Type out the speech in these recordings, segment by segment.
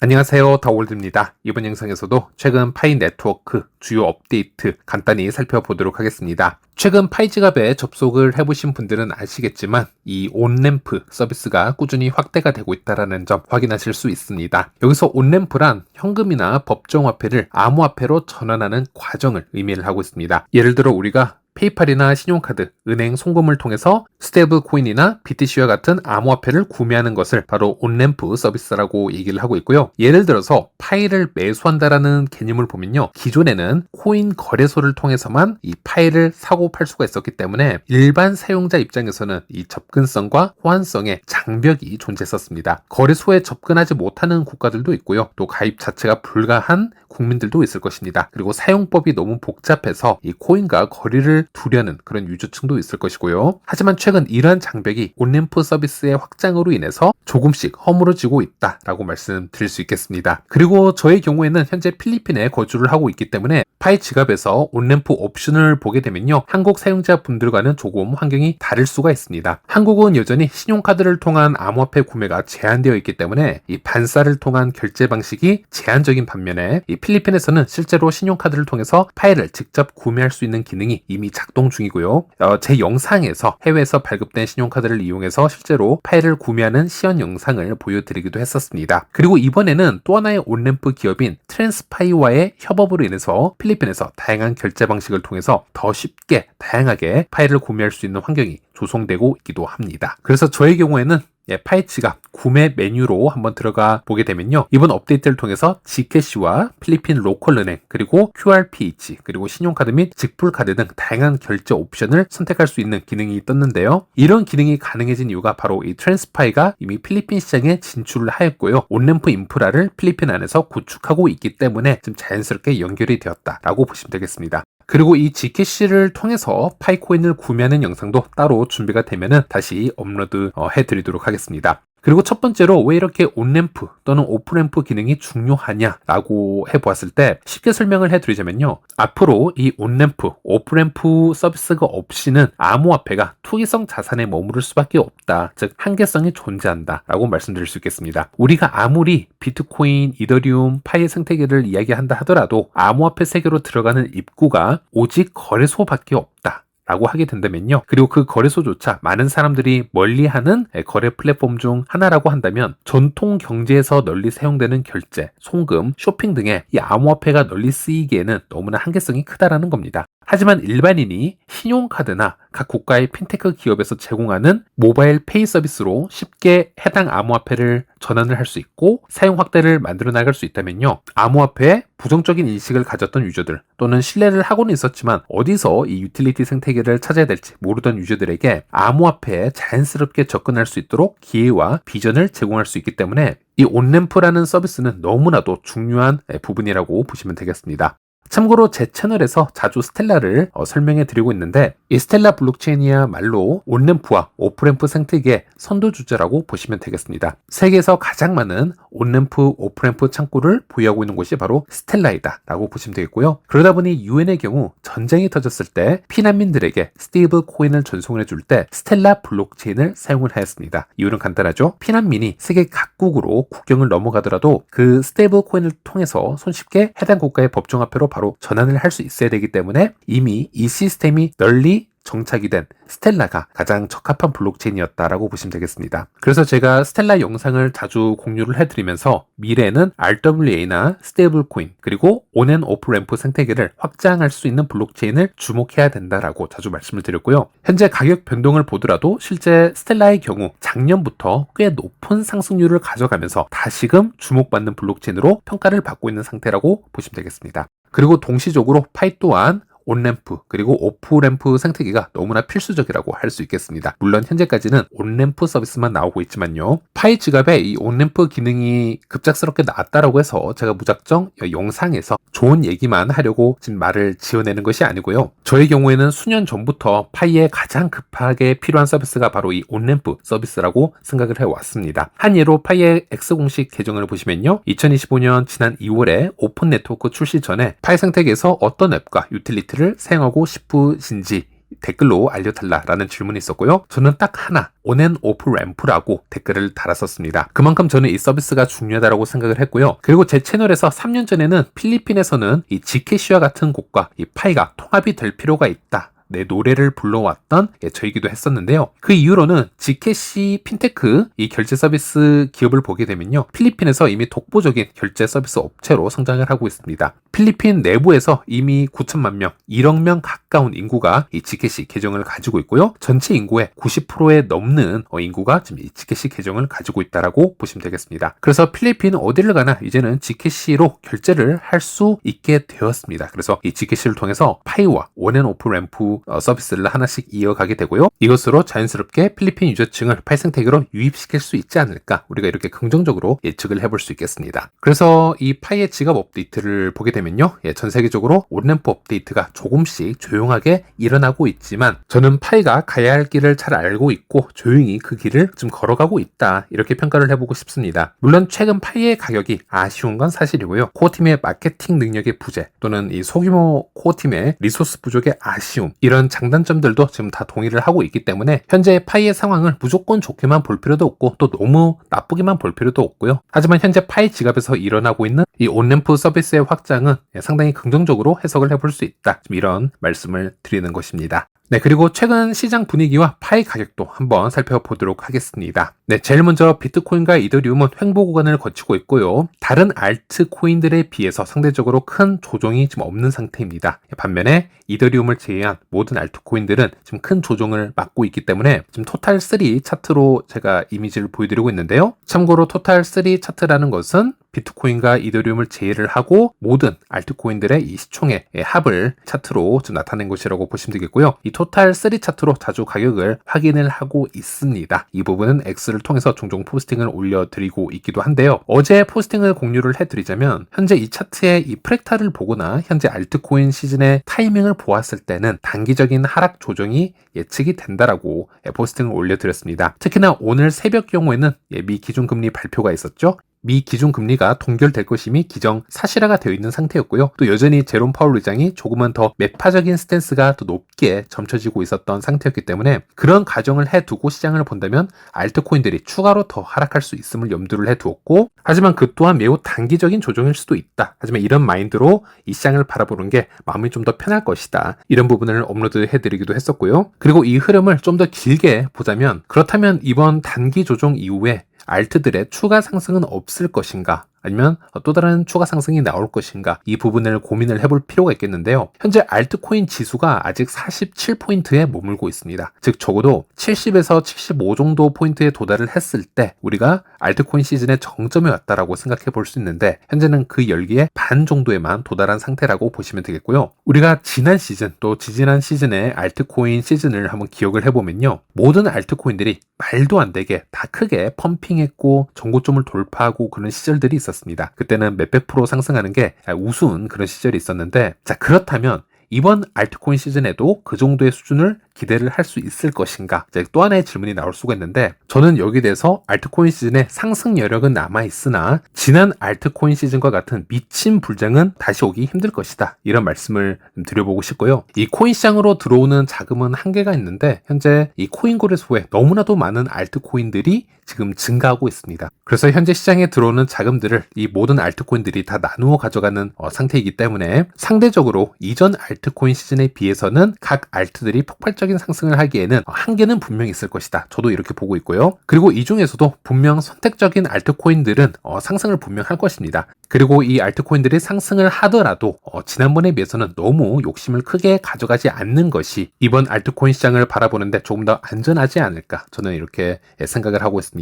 안녕하세요, 더월드입니다. 이번 영상에서도 최근 파이 네트워크 주요 업데이트 간단히 살펴보도록 하겠습니다. 최근 파이 지갑에 접속을 해보신 분들은 아시겠지만 이 온램프 서비스가 꾸준히 확대가 되고 있다는 점 확인하실 수 있습니다. 여기서 온램프란 현금이나 법정화폐를 암호화폐로 전환하는 과정을 의미를 하고 있습니다. 예를 들어 우리가 페이팔이나 신용카드, 은행 송금을 통해서 스테이블 코인이나 BTC와 같은 암호화폐를 구매하는 것을 바로 온램프 서비스라고 얘기를 하고 있고요. 예를 들어서 파이를 매수한다라는 개념을 보면요. 기존에는 코인 거래소를 통해서만 이 파이를 사고 팔 수가 있었기 때문에 일반 사용자 입장에서는 이 접근성과 호환성에 장벽이 존재했었습니다. 거래소에 접근하지 못하는 국가들도 있고요. 또 가입 자체가 불가한 국민들도 있을 것입니다. 그리고 사용법이 너무 복잡해서 이 코인과 거리를 두려는 그런 유저층도 있을 것이고요. 하지만 최근 이러한 장벽이 온램프 서비스의 확장으로 인해서 조금씩 허물어지고 있다라고 말씀드릴 수 있겠습니다. 그리고 저의 경우에는 현재 필리핀에 거주를 하고 있기 때문에 파이 지갑에서 온램프 옵션을 보게 되면요. 한국 사용자분들과는 조금 환경이 다를 수가 있습니다. 한국은 여전히 신용카드를 통한 암호화폐 구매가 제한되어 있기 때문에 이 반사를 통한 결제 방식이 제한적인 반면에 이 필리핀에서는 실제로 신용카드를 통해서 파이를 직접 구매할 수 있는 기능이 이미 작동 중이고요. 제 영상에서 해외에서 발급된 신용카드를 이용해서 실제로 파이를 구매하는 시연 영상을 보여드리기도 했었습니다. 그리고 이번에는 또 하나의 온램프 기업인 트랜스파이와의 협업으로 인해서 필리핀에서 다양한 결제 방식을 통해서 더 쉽게 다양하게 파이를 구매할 수 있는 환경이 조성되고 있기도 합니다. 그래서 저의 경우에는 파이 지갑 구매 메뉴로 한번 들어가 보게 되면요. 이번 업데이트를 통해서 Gcash와 필리핀 로컬 은행 그리고 QRPH 그리고 신용카드 및 직불카드 등 다양한 결제 옵션을 선택할 수 있는 기능이 떴는데요. 이런 기능이 가능해진 이유가 바로 이 트랜스파이가 이미 필리핀 시장에 진출을 하였고요. 온램프 인프라를 필리핀 안에서 구축하고 있기 때문에 지금 자연스럽게 연결이 되었다라고 보시면 되겠습니다. 그리고 이 Gcash를 통해서 파이코인을 구매하는 영상도 따로 준비가 되면은 다시 업로드 해드리도록 하겠습니다. 그리고 첫 번째로 왜 이렇게 온램프 또는 오프램프 기능이 중요하냐라고 해보았을 때 쉽게 설명을 해드리자면요. 앞으로 이 온램프, 오프램프 서비스가 없이는 암호화폐가 투기성 자산에 머무를 수밖에 없다. 즉 한계성이 존재한다 라고 말씀드릴 수 있겠습니다. 우리가 아무리 비트코인, 이더리움, 파이 생태계를 이야기한다 하더라도 암호화폐 세계로 들어가는 입구가 오직 거래소밖에 없다 라고 하게 된다면요. 그리고 그 거래소조차 많은 사람들이 멀리하는 거래 플랫폼 중 하나라고 한다면 전통 경제에서 널리 사용되는 결제, 송금, 쇼핑 등의 이 암호화폐가 널리 쓰이기에는 너무나 한계성이 크다라는 겁니다. 하지만 일반인이 신용카드나 각 국가의 핀테크 기업에서 제공하는 모바일 페이 서비스로 쉽게 해당 암호화폐를 전환을 할 수 있고 사용 확대를 만들어 나갈 수 있다면요. 암호화폐에 부정적인 인식을 가졌던 유저들 또는 신뢰를 하고는 있었지만 어디서 이 유틸리티 생태계를 찾아야 될지 모르던 유저들에게 암호화폐에 자연스럽게 접근할 수 있도록 기회와 비전을 제공할 수 있기 때문에 이 온램프라는 서비스는 너무나도 중요한 부분이라고 보시면 되겠습니다. 참고로 제 채널에서 자주 스텔라를 설명해 드리고 있는데 이 스텔라 블록체인이야말로 온램프와 오프램프 생태계의 선도주자라고 보시면 되겠습니다. 세계에서 가장 많은 온램프, 오프램프 창구를 보유하고 있는 곳이 바로 스텔라이다 라고 보시면 되겠고요. 그러다 보니 유엔의 경우 전쟁이 터졌을 때 피난민들에게 스테이블 코인을 전송을 해줄 때 스텔라 블록체인을 사용을 하였습니다. 이유는 간단하죠. 피난민이 세계 각국으로 국경을 넘어가더라도 그 스테이블 코인을 통해서 손쉽게 해당 국가의 법정화폐로 바로 전환을 할 수 있어야 되기 때문에 이미 이 시스템이 널리 정착이 된 스텔라가 가장 적합한 블록체인이었다라고 보시면 되겠습니다. 그래서 제가 스텔라 영상을 자주 공유를 해드리면서 미래에는 RWA나 스테이블 코인 그리고 온앤오프 램프 생태계를 확장할 수 있는 블록체인을 주목해야 된다라고 자주 말씀을 드렸고요. 현재 가격 변동을 보더라도 실제 스텔라의 경우 작년부터 꽤 높은 상승률을 가져가면서 다시금 주목받는 블록체인으로 평가를 받고 있는 상태라고 보시면 되겠습니다. 그리고 동시적으로 파이 또한 온램프 그리고 오프램프 생태계가 너무나 필수적이라고 할 수 있겠습니다. 물론 현재까지는 온램프 서비스만 나오고 있지만요. 파이 지갑에 이 온램프 기능이 급작스럽게 나왔다라고 해서 제가 무작정 영상에서 좋은 얘기만 하려고 지금 말을 지어내는 것이 아니고요. 저의 경우에는 수년 전부터 파이에 가장 급하게 필요한 서비스가 바로 이 온램프 서비스라고 생각을 해왔습니다. 한 예로 파이의 X 공식 계정을 보시면요. 2025년 지난 2월에 오픈 네트워크 출시 전에 파이 생태계에서 어떤 앱과 유틸리티를 사용하고 싶으신지 댓글로 알려달라라는 질문이 있었고요. 저는 딱 하나, 온앤오프 램프라고 댓글을 달았었습니다. 그만큼 저는 이 서비스가 중요하다고 생각을 했고요. 그리고 제 채널에서 3년 전에는 필리핀에서는 이 지캐시와 같은 곳과 이 파이가 통합이 될 필요가 있다, 내 노래를 불러왔던 저이기도 했었는데요. 그 이후로는 지캐시 핀테크 이 결제 서비스 기업을 보게 되면요, 필리핀에서 이미 독보적인 결제 서비스 업체로 성장을 하고 있습니다. 필리핀 내부에서 이미 9천만 명, 1억 명 가까운 인구가 이 지캐시 계정을 가지고 있고요. 전체 인구의 90%에 넘는 인구가 지금 이 지캐시 계정을 가지고 있다라고 보시면 되겠습니다. 그래서 필리핀 어디를 가나 이제는 지캐시로 결제를 할 수 있게 되었습니다. 그래서 이 지캐시를 통해서 파이와 온앤오프 램프 서비스를 하나씩 이어가게 되고요. 이것으로 자연스럽게 필리핀 유저층을 파이 생태계로 유입시킬 수 있지 않을까, 우리가 이렇게 긍정적으로 예측을 해볼 수 있겠습니다. 그래서 이 파이의 지갑 업데이트를 보게 되면요, 전 세계적으로 온램프 업데이트가 조금씩 조용하게 일어나고 있지만 저는 파이가 가야 할 길을 잘 알고 있고 조용히 그 길을 좀 걸어가고 있다, 이렇게 평가를 해보고 싶습니다. 물론 최근 파이의 가격이 아쉬운 건 사실이고요. 코어팀의 마케팅 능력의 부재 또는 이 소규모 코어팀의 리소스 부족의 아쉬움, 이런 장단점들도 지금 다 동의를 하고 있기 때문에 현재 파이의 상황을 무조건 좋게만 볼 필요도 없고 또 너무 나쁘게만 볼 필요도 없고요. 하지만 현재 파이 지갑에서 일어나고 있는 이 온램프 서비스의 확장은 상당히 긍정적으로 해석을 해볼 수 있다, 이런 말씀을 드리는 것입니다. 네, 그리고 최근 시장 분위기와 파이 가격도 한번 살펴보도록 하겠습니다. 네, 제일 먼저 비트코인과 이더리움은 횡보 구간을 거치고 있고요. 다른 알트코인들에 비해서 상대적으로 큰 조정이 지금 없는 상태입니다. 반면에 이더리움을 제외한 모든 알트코인들은 지금 큰 조정을 맞고 있기 때문에 지금 토탈3 차트로 제가 이미지를 보여드리고 있는데요. 참고로 토탈3 차트라는 것은 비트코인과 이더리움을 제외를 하고 모든 알트코인들의 이 시총의 합을 차트로 좀 나타낸 것이라고 보시면 되겠고요. 이 토탈3 차트로 자주 가격을 확인을 하고 있습니다. 이 부분은 X를 통해서 종종 포스팅을 올려드리고 있기도 한데요. 어제 포스팅을 공유를 해드리자면 현재 이 차트의 이 프랙탈을 보거나 현재 알트코인 시즌의 타이밍을 보았을 때는 단기적인 하락 조정이 예측이 된다라고 포스팅을 올려드렸습니다. 특히나 오늘 새벽 경우에는 미 기준금리 발표가 있었죠. 미 기준금리가 동결될 것임이 기정 사실화가 되어 있는 상태였고요. 또 여전히 제롬 파월 의장이 조금은 더 매파적인 스탠스가 더 높게 점쳐지고 있었던 상태였기 때문에 그런 가정을 해두고 시장을 본다면 알트코인들이 추가로 더 하락할 수 있음을 염두를 해두었고, 하지만 그 또한 매우 단기적인 조정일 수도 있다. 하지만 이런 마인드로 이 시장을 바라보는 게 마음이 좀 더 편할 것이다, 이런 부분을 업로드 해드리기도 했었고요. 그리고 이 흐름을 좀 더 길게 보자면, 그렇다면 이번 단기 조정 이후에 알트들의 추가 상승은 없을 것인가, 아니면 또 다른 추가 상승이 나올 것인가, 이 부분을 고민을 해볼 필요가 있겠는데요. 현재 알트코인 지수가 아직 47포인트에 머물고 있습니다. 즉 적어도 70에서 75 정도 포인트에 도달을 했을 때 우리가 알트코인 시즌의 정점에 왔다라고 생각해 볼 수 있는데, 현재는 그 열기의 반 정도에만 도달한 상태라고 보시면 되겠고요. 우리가 지난 시즌 또 지지난 시즌의 알트코인 시즌을 한번 기억을 해보면요, 모든 알트코인들이 말도 안 되게 다 크게 펌핑했고 전고점을 돌파하고 그런 시절들이 있었습니다. 그때는 몇백 프로 상승하는 게 우스운 그런 시절이 있었는데, 자, 그렇다면 이번 알트코인 시즌에도 그 정도의 수준을 기대를 할 수 있을 것인가, 또 하나의 질문이 나올 수가 있는데, 저는 여기에 대해서 알트코인 시즌의 상승 여력은 남아있으나 지난 알트코인 시즌과 같은 미친 불장은 다시 오기 힘들 것이다, 이런 말씀을 드려보고 싶고요. 이 코인 시장으로 들어오는 자금은 한계가 있는데 현재 이 코인 거래소에 너무나도 많은 알트코인들이 지금 증가하고 있습니다. 그래서 현재 시장에 들어오는 자금들을 이 모든 알트코인들이 다 나누어 가져가는 상태이기 때문에 상대적으로 이전 알트코인 시즌에 비해서는 각 알트들이 폭발적인 상승을 하기에는 한계는 분명히 있을 것이다, 저도 이렇게 보고 있고요. 그리고 이 중에서도 분명 선택적인 알트코인들은 상승을 분명 할 것입니다. 그리고 이 알트코인들이 상승을 하더라도 지난번에 비해서는 너무 욕심을 크게 가져가지 않는 것이 이번 알트코인 시장을 바라보는데 조금 더 안전하지 않을까, 저는 이렇게 생각을 하고 있습니다.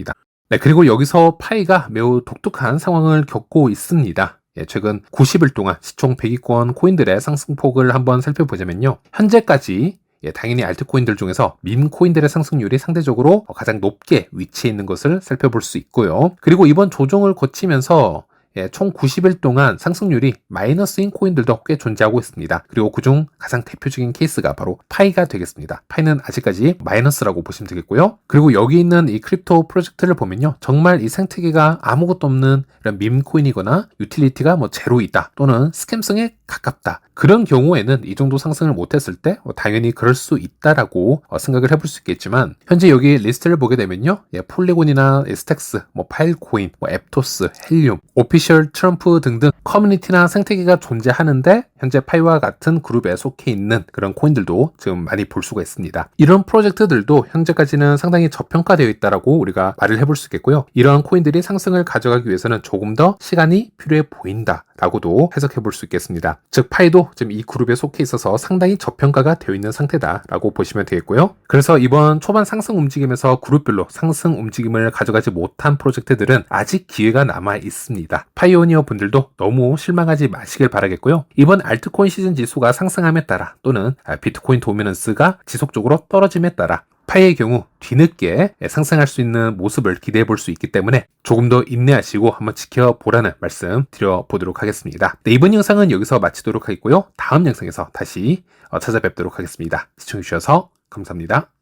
네, 그리고 여기서 파이가 매우 독특한 상황을 겪고 있습니다. 최근 90일 동안 시총 100위권 코인들의 상승폭을 한번 살펴보자면요, 현재까지 당연히 알트코인들 중에서 밈코인들의 상승률이 상대적으로 가장 높게 위치해 있는 것을 살펴볼 수 있고요. 그리고 이번 조정을 거치면서 총 90일 동안 상승률이 마이너스인 코인들도 꽤 존재하고 있습니다. 그리고 그중 가장 대표적인 케이스가 바로 파이가 되겠습니다. 파이는 아직까지 마이너스라고 보시면 되겠고요. 그리고 여기 있는 이 크립토 프로젝트를 보면요, 정말 이 생태계가 아무것도 없는 이런 밈 코인이거나 유틸리티가 뭐 제로이다 또는 스캠성에 가깝다, 그런 경우에는 이 정도 상승을 못했을 때 당연히 그럴 수 있다라고 생각을 해볼 수 있겠지만, 현재 여기 리스트를 보게 되면요, 폴리곤이나 스택스, 파일코인, 앱토스, 헬륨, 오피셜 트럼프 등등 커뮤니티나 생태계가 존재하는데 현재 파이와 같은 그룹에 속해 있는 그런 코인들도 지금 많이 볼 수가 있습니다. 이런 프로젝트들도 현재까지는 상당히 저평가되어 있다라고 우리가 말을 해볼 수 있겠고요. 이러한 코인들이 상승을 가져가기 위해서는 조금 더 시간이 필요해 보인다 라고도 해석해 볼 수 있겠습니다. 즉 파이도 지금 이 그룹에 속해 있어서 상당히 저평가가 되어 있는 상태다라고 보시면 되겠고요. 그래서 이번 초반 상승 움직임에서 그룹별로 상승 움직임을 가져가지 못한 프로젝트들은 아직 기회가 남아 있습니다. 파이오니어 분들도 너무 실망하지 마시길 바라겠고요. 이번 알트코인 시즌 지수가 상승함에 따라 또는 비트코인 도미넌스가 지속적으로 떨어짐에 따라 파이의 경우 뒤늦게 상승할 수 있는 모습을 기대해 볼 수 있기 때문에 조금 더 인내하시고 한번 지켜보라는 말씀 드려보도록 하겠습니다. 네, 이번 영상은 여기서 마치도록 하겠고요. 다음 영상에서 다시 찾아뵙도록 하겠습니다. 시청해주셔서 감사합니다.